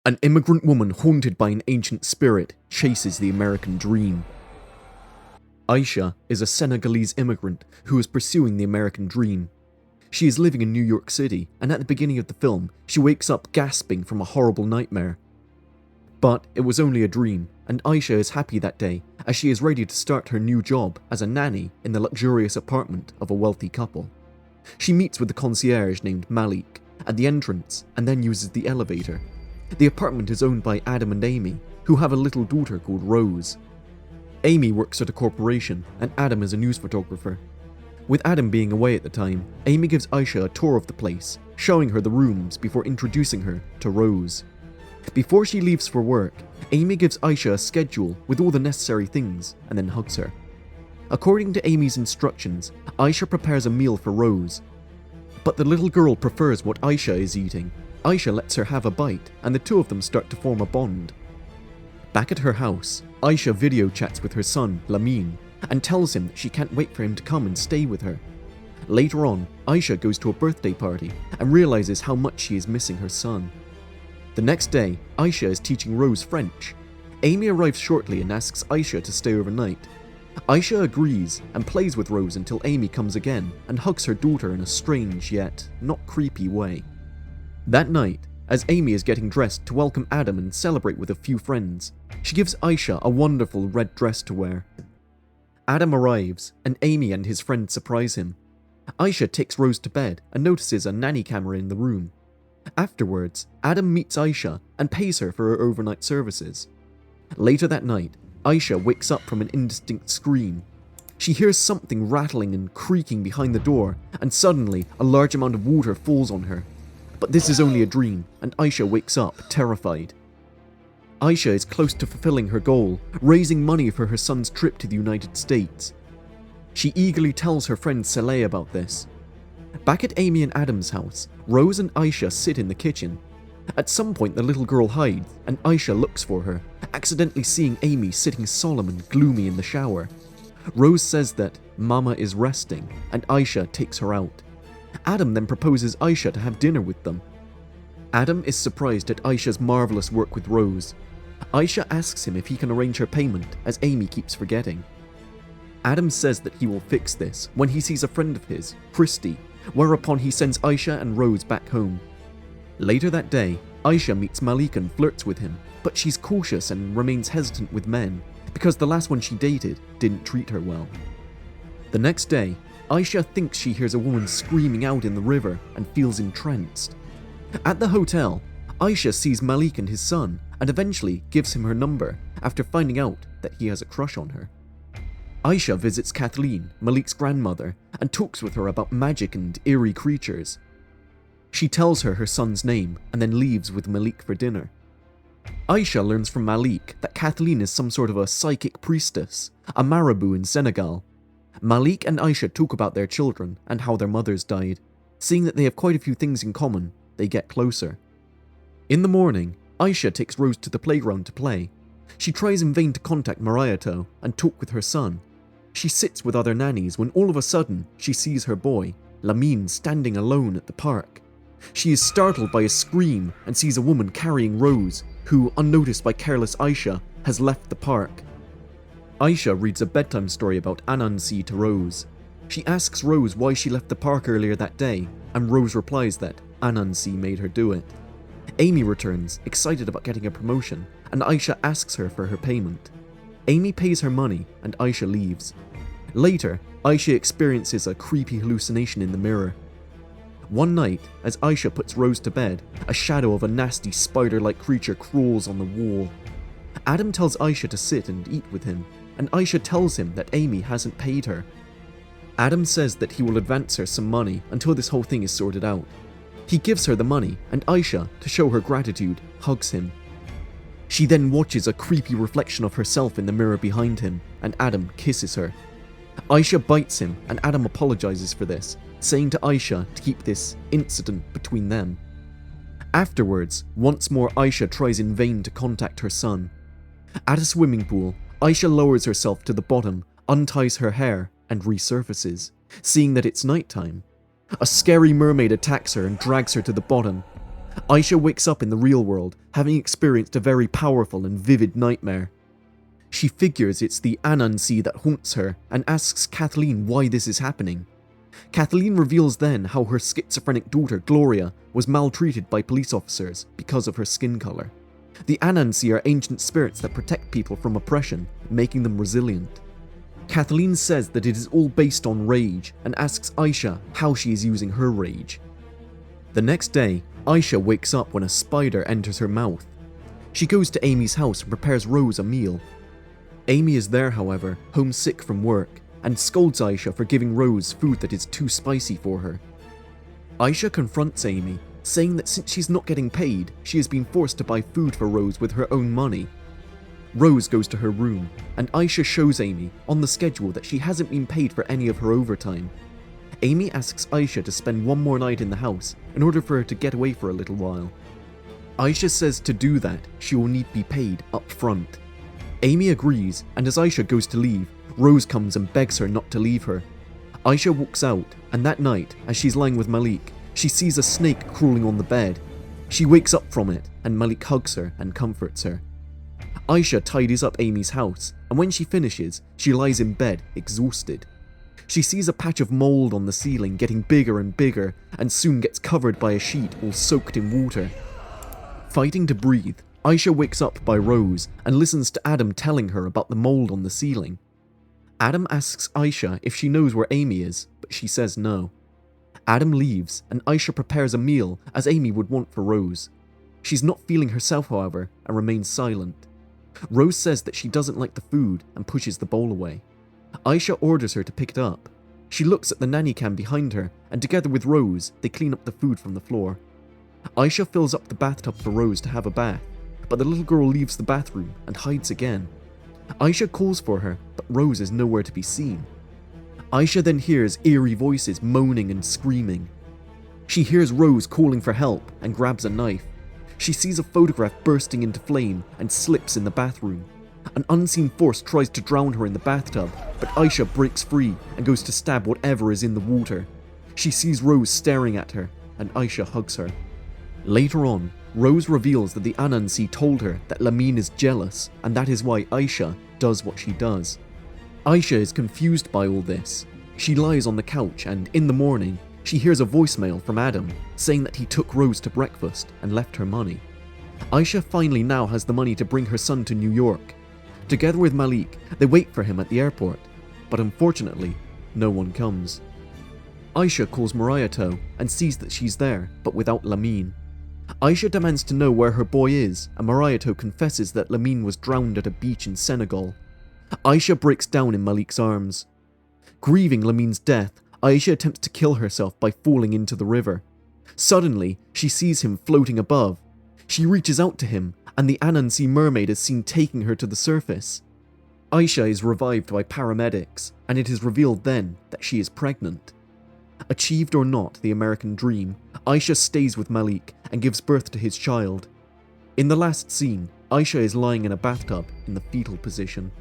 An immigrant woman haunted by an ancient spirit chases the American dream. Aisha is a Senegalese immigrant who is pursuing the American dream. She is living in New York City, and at the beginning of the film, she wakes up gasping from a horrible nightmare. But it was only a dream, and Aisha is happy that day as she is ready to start her new job as a nanny in the luxurious apartment of a wealthy couple. She meets with the concierge named Malik at the entrance and then uses the elevator. The apartment is owned by Adam and Amy, who have a little daughter called Rose. Amy works at a corporation, and Adam is a news photographer. With Adam being away at the time, Amy gives Aisha a tour of the place, showing her the rooms before introducing her to Rose. Before she leaves for work, Amy gives Aisha a schedule with all the necessary things and then hugs her. According to Amy's instructions, Aisha prepares a meal for Rose. But the little girl prefers what Aisha is eating. Aisha lets her have a bite, and the two of them start to form a bond. Back at her house, Aisha video chats with her son, Lamine, and tells him that she can't wait for him to come and stay with her. Later on, Aisha goes to a birthday party and realizes how much she is missing her son. The next day, Aisha is teaching Rose French. Amy arrives shortly and asks Aisha to stay overnight. Aisha agrees and plays with Rose until Amy comes again and hugs her daughter in a strange yet not creepy way. That night, as Amy is getting dressed to welcome Adam and celebrate with a few friends, she gives Aisha a wonderful red dress to wear. Adam arrives, and Amy and his friend surprise him. Aisha takes Rose to bed and notices a nanny camera in the room. Afterwards, Adam meets Aisha and pays her for her overnight services. Later that night, Aisha wakes up from an indistinct scream. She hears something rattling and creaking behind the door, and suddenly a large amount of water falls on her. But this is only a dream, and Aisha wakes up terrified. Aisha is close to fulfilling her goal, raising money for her son's trip to the United States. She eagerly tells her friend Saleh about this. Back at Amy and Adam's house, Rose and Aisha sit in the kitchen. At some point the little girl hides, and Aisha looks for her, accidentally seeing Amy sitting solemn and gloomy in the shower. Rose says that Mama is resting, and Aisha takes her out. Adam then proposes Aisha to have dinner with them. Adam is surprised at Aisha's marvelous work with Rose. Aisha asks him if he can arrange her payment, as Amy keeps forgetting. Adam says that he will fix this when he sees a friend of his, Christy, whereupon he sends Aisha and Rose back home. Later that day, Aisha meets Malik and flirts with him, but she's cautious and remains hesitant with men, because the last one she dated didn't treat her well. The next day, Aisha thinks she hears a woman screaming out in the river and feels entranced. At the hotel, Aisha sees Malik and his son and eventually gives him her number after finding out that he has a crush on her. Aisha visits Kathleen, Malik's grandmother, and talks with her about magic and eerie creatures. She tells her son's name and then leaves with Malik for dinner. Aisha learns from Malik that Kathleen is some sort of a psychic priestess, a marabout in Senegal. Malik and Aisha talk about their children and how their mothers died. Seeing that they have quite a few things in common, they get closer. In the morning, Aisha takes Rose to the playground to play. She tries in vain to contact Mariato and talk with her son. She sits with other nannies when all of a sudden she sees her boy, Lamine, standing alone at the park. She is startled by a scream and sees a woman carrying Rose, who, unnoticed by careless Aisha, has left the park. Aisha reads a bedtime story about Anansi to Rose. She asks Rose why she left the park earlier that day, and Rose replies that Anansi made her do it. Amy returns, excited about getting a promotion, and Aisha asks her for her payment. Amy pays her money, and Aisha leaves. Later, Aisha experiences a creepy hallucination in the mirror. One night, as Aisha puts Rose to bed, a shadow of a nasty spider-like creature crawls on the wall. Adam tells Aisha to sit and eat with him, and Aisha tells him that Amy hasn't paid her. Adam says that he will advance her some money until this whole thing is sorted out. He gives her the money, and Aisha, to show her gratitude, hugs him. She then watches a creepy reflection of herself in the mirror behind him, and Adam kisses her. Aisha bites him, and Adam apologizes for this, saying to Aisha to keep this incident between them. Afterwards, once more Aisha tries in vain to contact her son. At a swimming pool, Aisha lowers herself to the bottom, unties her hair, and resurfaces, seeing that it's nighttime. A scary mermaid attacks her and drags her to the bottom. Aisha wakes up in the real world, having experienced a very powerful and vivid nightmare. She figures it's the Anansi that haunts her and asks Kathleen why this is happening. Kathleen reveals then how her schizophrenic daughter Gloria was maltreated by police officers because of her skin color. The Anansi are ancient spirits that protect people from oppression, making them resilient. Kathleen says that it is all based on rage and asks Aisha how she is using her rage. The next day, Aisha wakes up when a spider enters her mouth. She goes to Amy's house and prepares Rose a meal. Amy is there, however, homesick from work, and scolds Aisha for giving Rose food that is too spicy for her. Aisha confronts Amy, saying that since she's not getting paid, she has been forced to buy food for Rose with her own money. Rose goes to her room, and Aisha shows Amy on the schedule that she hasn't been paid for any of her overtime. Amy asks Aisha to spend one more night in the house in order for her to get away for a little while. Aisha says to do that, she will need to be paid up front. Amy agrees, and as Aisha goes to leave, Rose comes and begs her not to leave her. Aisha walks out, and that night, as she's lying with Malik, she sees a snake crawling on the bed. She wakes up from it, and Malik hugs her and comforts her. Aisha tidies up Amy's house, and when she finishes, she lies in bed, exhausted. She sees a patch of mold on the ceiling getting bigger and bigger, and soon gets covered by a sheet all soaked in water. Fighting to breathe, Aisha wakes up by Rose and listens to Adam telling her about the mold on the ceiling. Adam asks Aisha if she knows where Amy is, but she says no. Adam leaves, and Aisha prepares a meal as Amy would want for Rose. She's not feeling herself, however, and remains silent. Rose says that she doesn't like the food and pushes the bowl away. Aisha orders her to pick it up. She looks at the nanny cam behind her, and together with Rose, they clean up the food from the floor. Aisha fills up the bathtub for Rose to have a bath, but the little girl leaves the bathroom and hides again. Aisha calls for her, but Rose is nowhere to be seen. Aisha then hears eerie voices moaning and screaming. She hears Rose calling for help and grabs a knife. She sees a photograph bursting into flame and slips in the bathroom. An unseen force tries to drown her in the bathtub, but Aisha breaks free and goes to stab whatever is in the water. She sees Rose staring at her, and Aisha hugs her. Later on, Rose reveals that the Anansi told her that Lamine is jealous, and that is why Aisha does what she does. Aisha is confused by all this. She lies on the couch, and in the morning, she hears a voicemail from Adam saying that he took Rose to breakfast and left her money. Aisha finally now has the money to bring her son to New York. Together with Malik, they wait for him at the airport, but unfortunately, no one comes. Aisha calls Mariato and sees that she's there, but without Lamine. Aisha demands to know where her boy is, and Mariato confesses that Lamine was drowned at a beach in Senegal. Aisha breaks down in Malik's arms. Grieving Lamine's death, Aisha attempts to kill herself by falling into the river. Suddenly, she sees him floating above. She reaches out to him, and the Anansi mermaid is seen taking her to the surface. Aisha is revived by paramedics, and it is revealed then that she is pregnant. Achieved or not the American dream, Aisha stays with Malik and gives birth to his child. In the last scene, Aisha is lying in a bathtub in the fetal position.